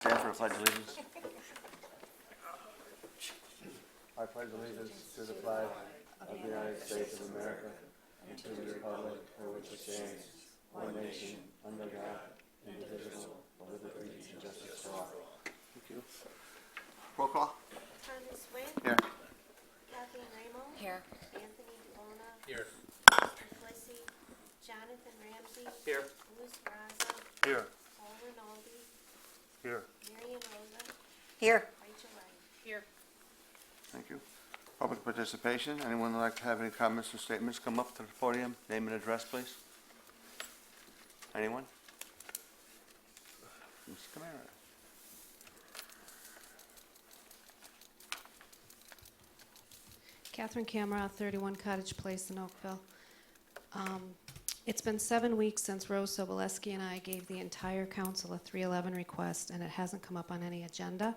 Stand for a pledge of allegiance. I pledge allegiance to the flag of the United States of America and to the republic for which it stands, one nation, under God, indivisible, with liberty and justice for all. Thank you. Roll call. Thomas Wynn. Here. Kathleen Ramo. Here. Anthony DeBona. Here. Plessy. Jonathan Ramsey. Here. Bruce Braza. Here. Paul Rinaldi. Here. Marion Rosa. Here. Rachel Ray. Here. Thank you. Public participation. Anyone would like to have any comments or statements come up to the podium? Name and address, please. Anyone? Mr. Camara. Catherine Camera, 31 Cottage Place in Oakville. It's been 7 weeks since Rose Soboleski and I gave the entire council a 311 request, and it hasn't come up on any agenda.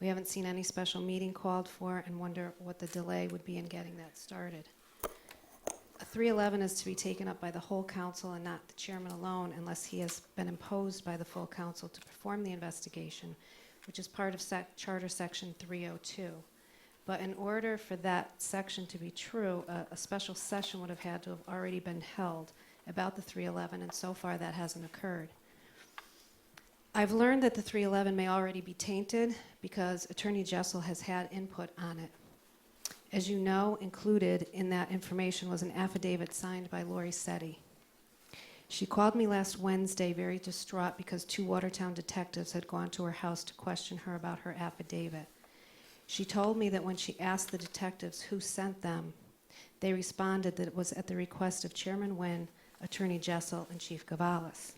We haven't seen any special meeting called for and wonder what the delay would be in getting that started. A 311 is to be taken up by the whole council and not the chairman alone unless he has been imposed by the full council to perform the investigation, which is part of Charter Section 302. But in order for that section to be true, a special session would have had to have already been held about the 311, and so far that hasn't occurred. I've learned that the 311 may already be tainted because Attorney Jessel has had input on it. As you know, included in that information was an affidavit signed by Lori Setti. She called me last Wednesday very distraught because 2 Watertown detectives had gone to her house to question her about her affidavit. She told me that when she asked the detectives who sent them, they responded that it was at the request of Chairman Wynn, Attorney Jessel, and Chief Gavalis.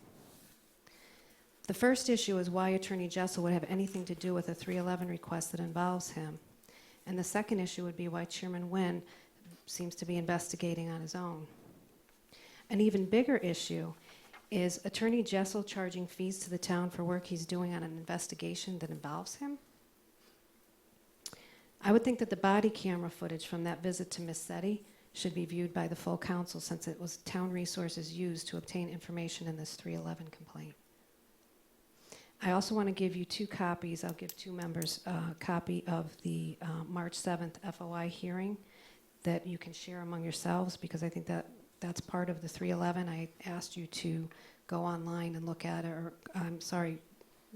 The first issue is why Attorney Jessel would have anything to do with a 311 request that involves him. And the second issue would be why Chairman Wynn seems to be investigating on his own. An even bigger issue is Attorney Jessel charging fees to the town for work he's doing on an investigation that involves him. I would think that the body camera footage from that visit to Miss Setti should be viewed by the full council since it was town resources used to obtain information in this 311 complaint. I also want to give you 2 copies. I'll give 2 members a copy of the March 7th FOI hearing that you can share among yourselves because I think that that's part of the 311. I asked you to go online and look at it, or I'm sorry,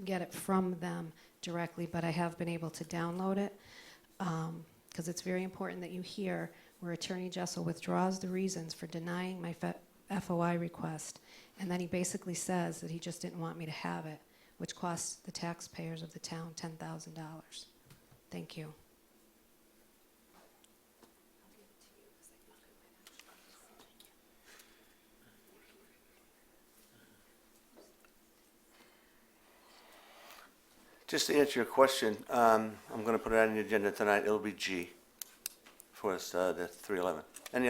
get it from them directly, but I have been able to download it because it's very important that you hear where Attorney Jessel withdraws the reasons for denying my FOI request, and then he basically says that he just didn't want me to have it, which costs the taxpayers of the town $10,000. Thank you. Just to answer your question, I'm going to put it on the agenda tonight. It'll be G for us, the 311. Any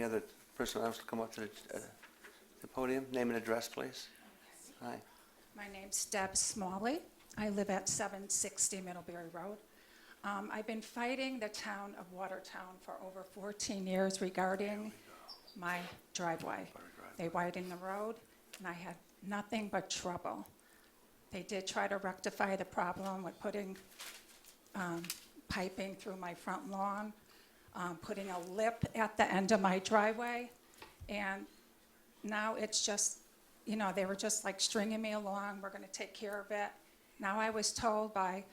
other person who wants to come up to the podium? Name and address, please. Hi. My name's Deb Smalley. I live at 760 Middlebury Road. I've been fighting the town of Watertown for over 14 years regarding my driveway. They widened the road, and I had nothing but trouble. They did try to rectify the problem with putting piping through my front lawn, putting a lip at the end of my driveway, and now it's just, you know, they were just like stringing me along. We're going to take care of it. Now I was told by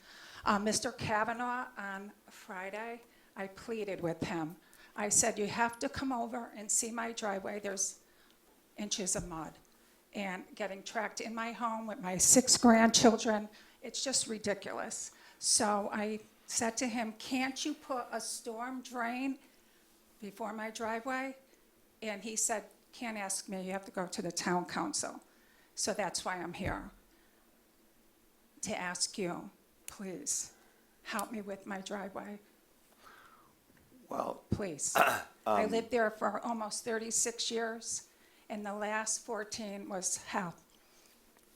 Mr. Kavanaugh on Friday, I pleaded with him. I said, you have to come over and see my driveway. There's inches of mud. And getting trapped in my home with my 6 grandchildren, it's just ridiculous. So I said to him, can't you put a storm drain before my driveway? And he said, can't ask me, you have to go to the town council. So that's why I'm here, to ask you, please, help me with my driveway. Well, Please. I lived there for almost 36 years, and the last 14 was hell,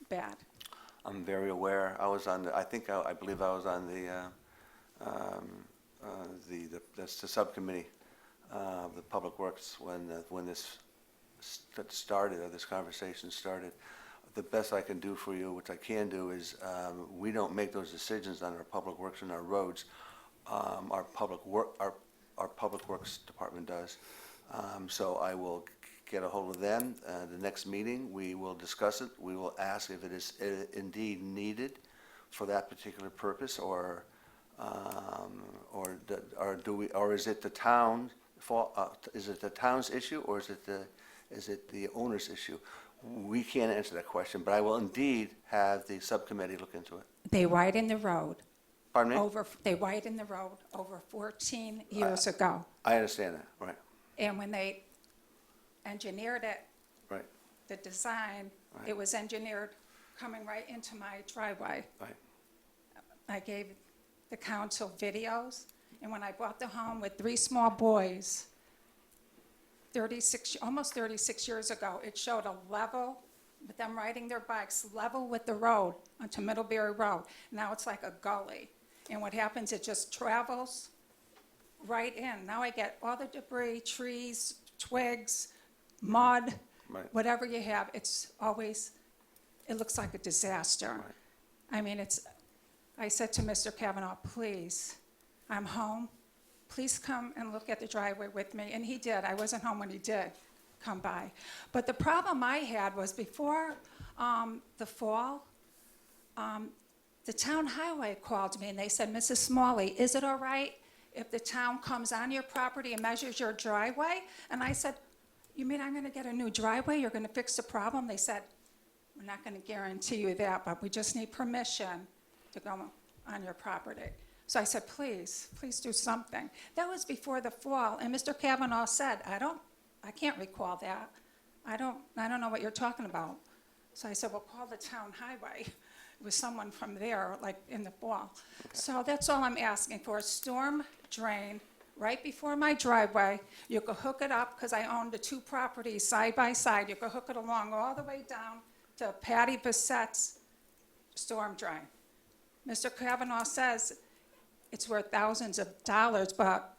bad. I'm very aware. I was on the, I believe I was on the subcommittee of the Public Works when this started, or this conversation started. the best I can do for you, which I can do, is we don't make those decisions on our public works and our roads. Our public works department does. So I will get a hold of them. The next meeting, we will discuss it. We will ask if it is indeed needed for that particular purpose, or is it the town is it the town's issue, or is it the owner's issue? We can't answer that question, but I will indeed have the subcommittee look into it. They widened the road Pardon me? they widened the road over 14 years ago. I understand that, right, And when they engineered it, right, the design, Right. it was engineered coming right into my driveway. right. I gave the council videos, and when I bought the home with 3 small boys, almost 36 years ago, it showed a level, with them riding their bikes, level with the road onto Middlebury Road. Now it's like a gully. And what happens, it just travels right in. Now I get all the debris, trees, twigs, mud, Right. whatever you have, it looks like a disaster. Right. I mean, I said to Mr. Kavanaugh, please, I'm home. Please come and look at the driveway with me. And he did. I wasn't home when he did come by. But the problem I had was before the fall, the town highway called me and they said, Mrs. Smalley, is it all right if the town comes on your property and measures your driveway? And I said, you mean I'm going to get a new driveway? You're going to fix the problem? They said, we're not going to guarantee you that, but we just need permission to go on your property. So I said, please do something. That was before the fall, and Mr. Kavanaugh said, I can't recall that. I don't know what you're talking about. So I said, well, call the town highway. It was someone from there, like in the fall. Okay. So that's all I'm asking for, a storm drain right before my driveway. You could hook it up, because I own the 2 properties side by side. You could hook it along all the way down to Patty Bissette's storm drain. Mr. Kavanaugh says it's worth thousands of dollars, but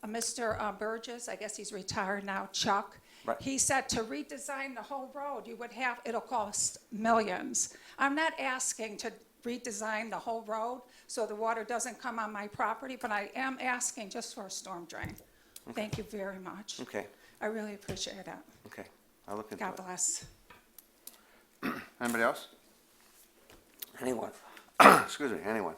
Mr. Burgess, I guess he's retired now, Chuck, Right. he said to redesign the whole road, it'll cost millions. I'm not asking to redesign the whole road so the water doesn't come on my property, but I am asking just for a storm drain. Okay. Thank you very much. Okay, I really appreciate it. okay. I'll look into it. God bless. Anybody else? Anyone? Excuse me, anyone?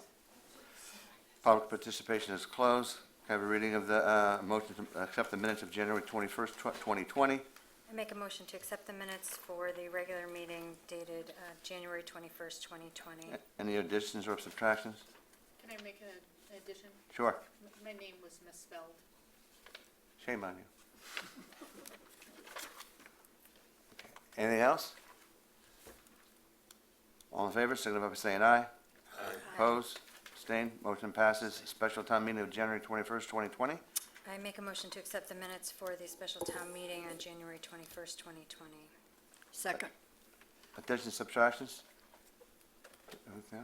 Public participation is closed. Have a reading of the motion to accept the minutes of January 21st, 2020. I make a motion to accept the minutes for the regular meeting dated January 21st, 2020. Any additions or subtractions? Can I make an addition? Sure. My name was misspelled. Shame on you. Okay. Anything else? All in favor, signify by saying aye. Aye. Opposed? Abstained? Motion passes. Special town meeting of January 21st, 2020. I make a motion to accept the minutes for the special town meeting on January 21st, 2020. Second. Additions, subtractions? Okay.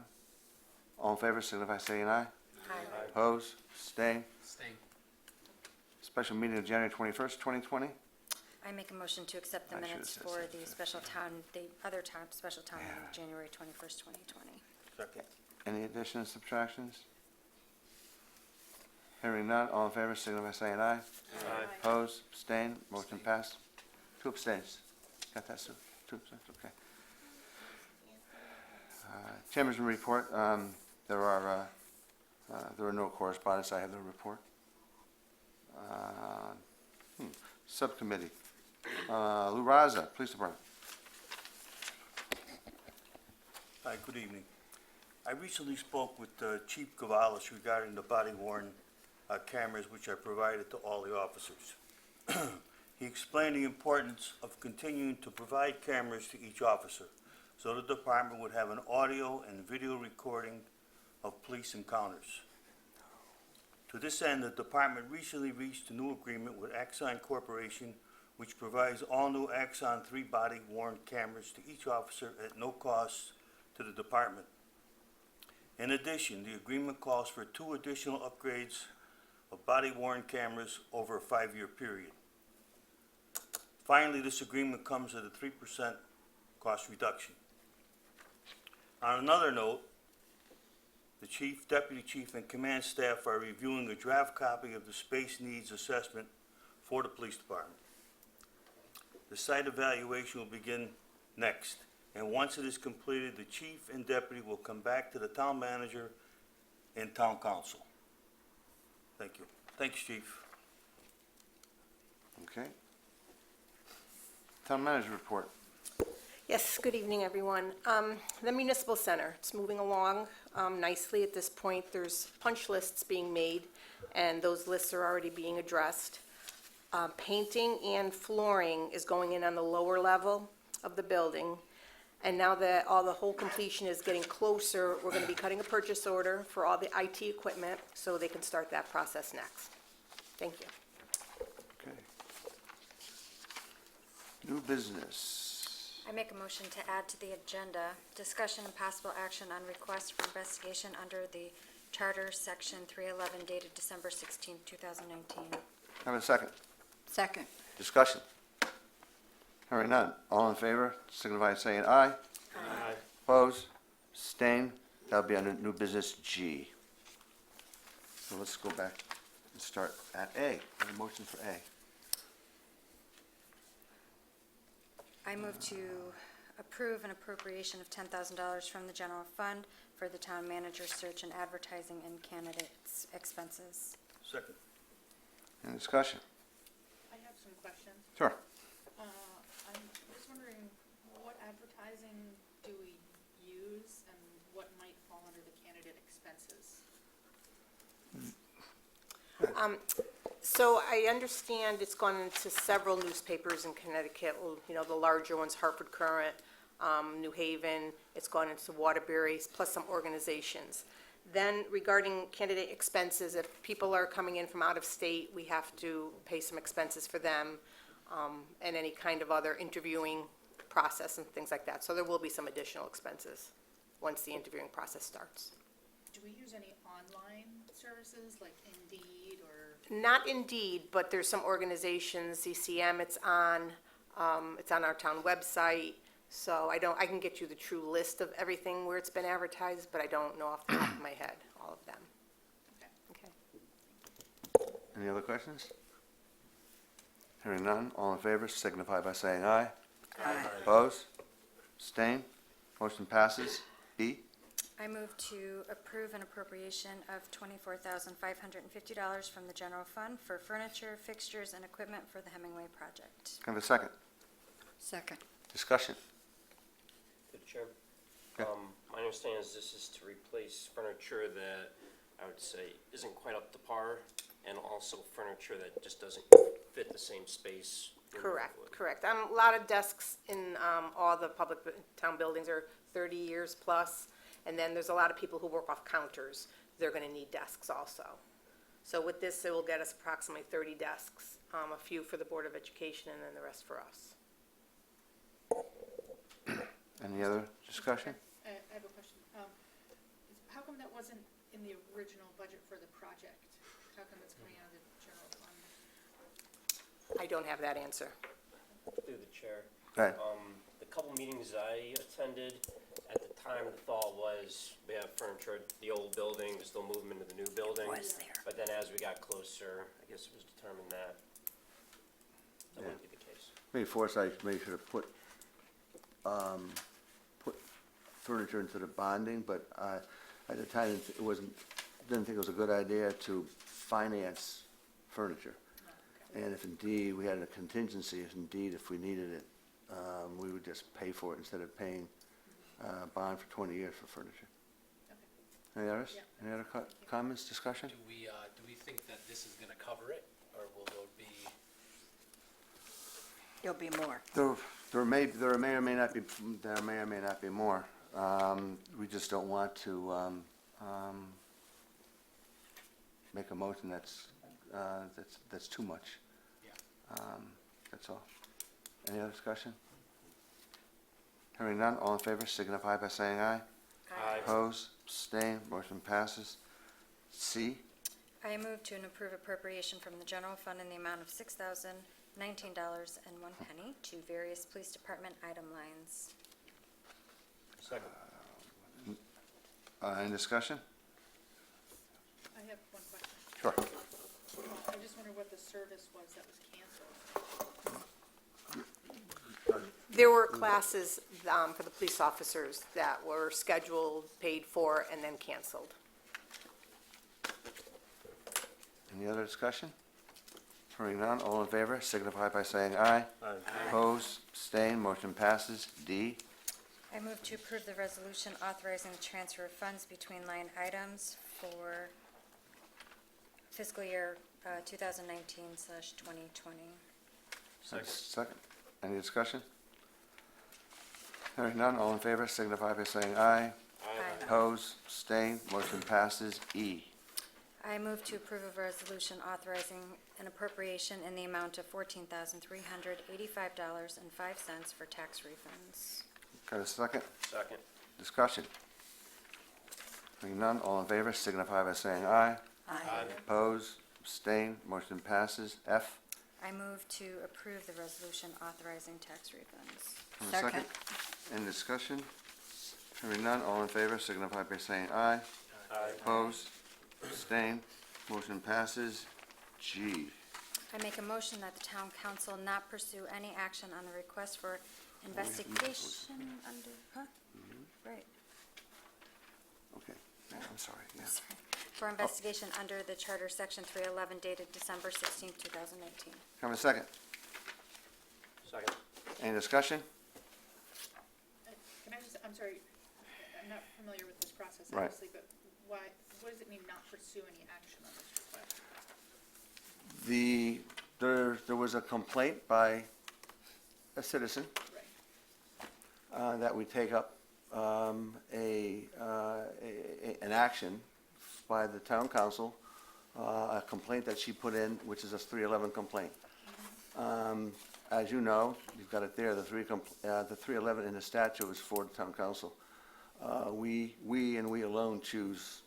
All in favor, signify by saying aye. Aye. Opposed? Abstained? Special meeting of January 21st, 2020. I make a motion to accept the I should've minutes said for something. the other special town meeting of January 21st, 2020. Second. Any additions, subtractions? Hearing none, all in favor, signify by saying aye. Aye. Opposed, abstained, motion passed. 2 abstains. Got that, Sue? 2 abstains, okay. Chairman's report, there are no correspondence, I have no report. Subcommittee. Lou Raza, Police Department. Hi, good evening. I recently spoke with Chief Gavalis regarding the body-worn cameras which I provided to all the officers. He explained the importance of continuing to provide cameras to each officer, so the department would have an audio and video recording of police encounters. To this end, the department recently reached a new agreement with Axon Corporation, which provides all new Axon 3 body-worn cameras to each officer at no cost to the department. In addition, the agreement calls for 2 additional upgrades of body-worn cameras over a 5-year period. Finally, this agreement comes at a 3% cost reduction. On another note, the chief, deputy chief, and command staff are reviewing a draft copy of the space needs assessment for the police department. The site evaluation will begin next, and once it is completed, the chief and deputy will come back to the town manager and town council. Thank you. Thanks, chief. Okay. Town manager report. Yes, good evening, everyone. The municipal center, it's moving along nicely at this point. There's punch lists being made, and those lists are already being addressed. Painting and flooring is going in on the lower level of the building. And now that the whole completion is getting closer, we're going to be cutting a purchase order for all the IT equipment so they can start that process next. Thank you. Okay. New business. I make a motion to add to the agenda, discussion and possible action on request for investigation under the Charter, Section 311 dated December 16, 2019. Have a second. Second. Discussion. Hearing none. All in favor, signify by saying aye. Aye. Opposed? Abstained? That'll be under new business G. So let's go back and start at A. Have a motion for A. I move to approve an appropriation of $10,000 from the general fund for the town manager search and advertising and candidates expenses. Second. Any discussion? I have some questions. Sure. I was wondering, what advertising do we use and what might fall under the candidate expenses? So I understand it's gone into several newspapers in Connecticut, you know, the larger ones, Hartford Courant, New Haven, it's gone into Waterbury, plus some organizations. Then regarding candidate expenses, if people are coming in from out of state, we have to pay some expenses for them, and any kind of other interviewing process and things like that. So there will be some additional expenses once the interviewing process starts. Do we use any online services like Indeed or? Not Indeed, but there's some organizations, CCM, it's on our town website. So I can get you the true list of everything where it's been advertised, but I don't know off the top of my head, all of them. Okay. Okay. Any other questions? Hearing none. All in favor, signify by saying aye. Aye. Opposed? Abstained? Motion passes. B. I move to approve an appropriation of $24,550 from the general fund for furniture, fixtures, and equipment for the Hemingway project. Can I have a second? Second. Discussion. Through the chair. Yeah. My understanding is this is to replace furniture that I would say isn't quite up to par, and also furniture that just doesn't fit the same space. Correct, correct. A lot of desks in all the public town buildings are 30 years plus, and then there's a lot of people who work off counters. They're going to need desks also. So with this, it will get us approximately 30 desks, a few for the Board of Education and then the rest for us. Any other discussion? I have a question. How come that wasn't in the original budget for the project? How come it's coming out of the general fund? I don't have that answer. Through the chair. Go ahead. The couple meetings I attended, at the time, the thought was we have furniture at the old building, there's still movement to the new building. Was there? But then as we got closer, I guess it was determined that that wouldn't be the case. Maybe Forsyth maybe should have put furniture into the bonding, but at the time, didn't think it was a good idea to finance furniture. And if indeed we had a contingency, if we needed it, we would just pay for it instead of paying bond for 20 years for furniture. Okay. Any others? Yeah. Any other comments, discussion? Do we think that this is gonna cover it, or will there be? There'll be more. There may or may not be more. We just don't want to make a motion that's too much. Yeah. That's all. Any other discussion? Hearing none, all in favor signify by saying aye. Aye. Opposed, abstained, motion passes. C. I move to an approve appropriation from the general fund in the amount of $6,019.01 to various police department item lines. Second. Any discussion? I have one question. Sure. I just wonder what the service was that was canceled. There were classes for the police officers that were scheduled, paid for, and then canceled. Any other discussion? Hearing none, all in favor signify by saying aye. Aye. Opposed, abstained, motion passes. D. I move to approve the resolution authorizing the transfer of funds between line items for fiscal year 2019/2020. Second. Any discussion? Hearing none, all in favor signify by saying aye. Aye. Opposed, abstained, motion passes. E. I move to approve a resolution authorizing an appropriation in the amount of $14,385.05 for tax refunds. Got a second? Second. Discussion. Hearing none, all in favor signify by saying aye. Aye. Opposed, abstained, motion passes. F. I move to approve the resolution authorizing tax refunds. Got a second? Any discussion? Hearing none, all in favor signify by saying aye. Aye. Opposed, abstained, motion passes. G. I make a motion that the town council not pursue any action on the request for investigation under, Right, Okay, yeah, I'm sorry, yeah. sorry. For investigation under the Charter Section 311 dated December 16th, 2019. Have a second? Second. Any discussion? Can I just, I'm sorry, I'm not familiar with this process, Right. obviously, but what does it mean not pursue any action on this request? There was a complaint by a citizen Right. that we take up an action by the town council, a complaint that she put in, which is a 311 complaint. As you know, you've got it there, the 311 in the statute is for the town council. We and we alone choose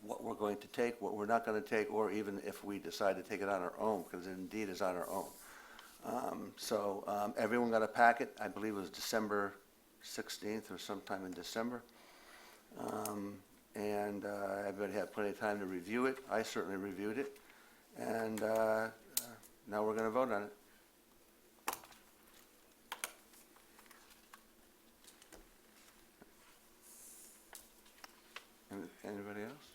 what we're going to take, what we're not going to take, or even if we decide to take it on our own, because it indeed is on our own. Everyone got a packet, I believe it was December 16th or sometime in December. Everybody had plenty of time to review it. I certainly reviewed it. And now we're going to vote on it. Anybody else?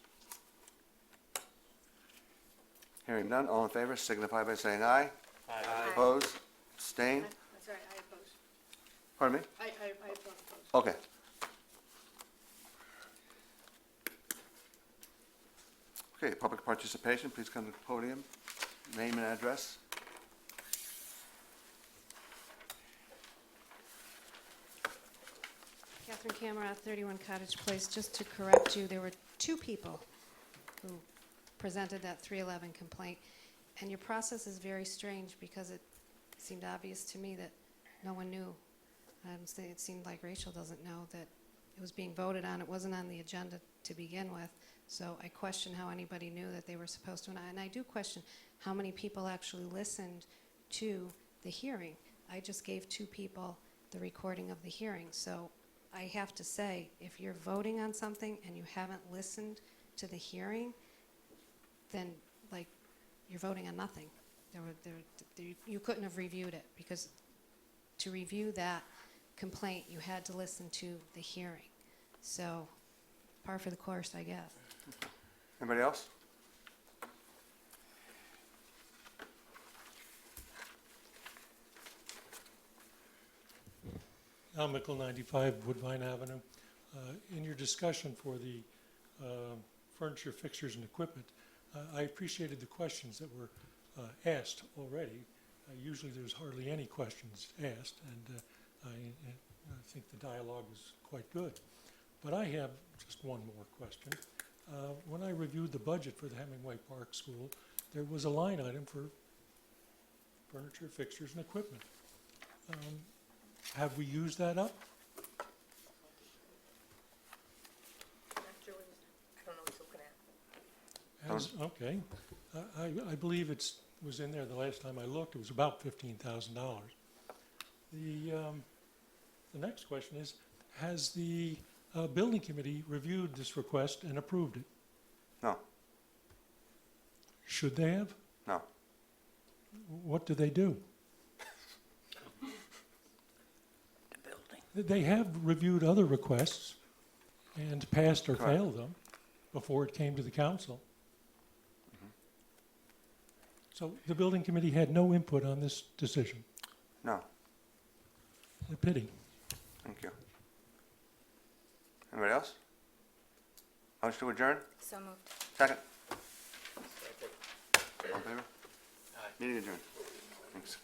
Hearing none, all in favor signify by saying aye. Aye. Opposed? Abstained? I'm sorry, I oppose. Pardon me? I oppose. Okay. Okay, public participation, please come to the podium. Name and address. Catherine Camera, 31 Cottage Place. Just to correct you, there were two people who presented that 311 complaint. And your process is very strange because it seemed obvious to me that no one knew. It seemed like Rachel doesn't know that it was being voted on. It wasn't on the agenda to begin with. So I question how anybody knew that they were supposed to. And I do question how many people actually listened to the hearing. I just gave two people the recording of the hearing. So I have to say, if you're voting on something and you haven't listened to the hearing, then like you're voting on nothing. You couldn't have reviewed it, because to review that complaint, you had to listen to the hearing. So par for the course, I guess. Anybody else? Al Mickle, 95 Woodbine Avenue. In your discussion for the furniture, fixtures, and equipment, I appreciated the questions that were asked already. Usually there's hardly any questions asked, and I think the dialogue was quite good. But I have just one more question. When I reviewed the budget for the Hemingway Park School, there was a line item for furniture, fixtures, and equipment. Have we used that up? I don't know what he's looking at. Okay. I believe it was in there the last time I looked. It was about $15,000. The next question is, Has the building committee reviewed this request and approved it? No, Should they have? no. What do they do? The building. They have reviewed other requests and passed or Correct. failed them before it came to the council. So the building committee had no input on this decision. No, A pity. thank you. Anybody else? Motion to adjourn? So moved. Second? All in favor? Meeting adjourned. Thanks.